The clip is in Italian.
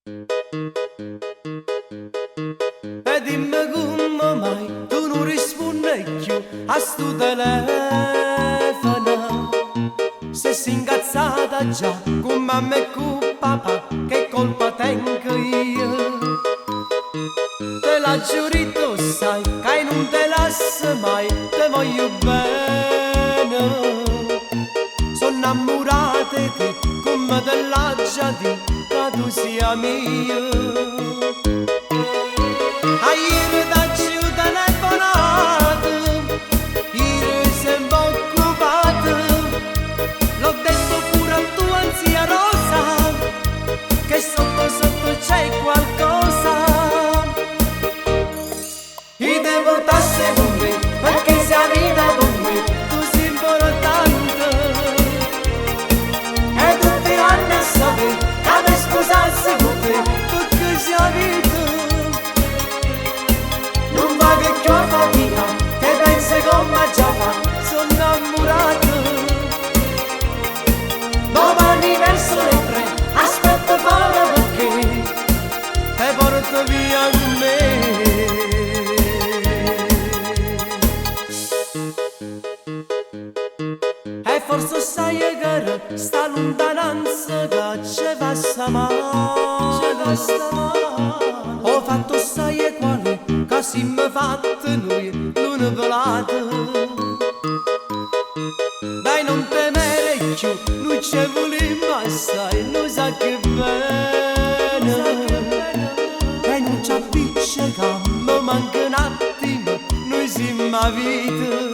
E dimmi come mai tu non rispondi più a sto telefono. Se sei incazzata già con mamma e con papà, che colpa tengo io? Te l'ha giurito sai che non te lascio mai, te voglio bene. Sono innamorata di te come te l'ha già detto che tu sia mia. Ieri t'ho telefonato, ieri sei un po' occupato. L'ho detto pure a tua zia Rosa, che sotto sotto c'è qualcosa. Io devo portarsi con me, perché sei vita con me, tu sei importante. E tutti hanno a sapere che mi sposassi con te, perché sei vita. Non va che ho fatica, te pensi come già fa, sono innamorato. Domani verso le 3, aspetta fuori perché te porto via con me. E forse sai che sta lontananza che ci passa male. Ho fatto sai quale che siamo fatti noi l'uno per l'altro. Dai non temere più, noi ci vogliamo assai, noi sa che bene. E non ci appiccica, ma manca un attimo, noi siamo a vita.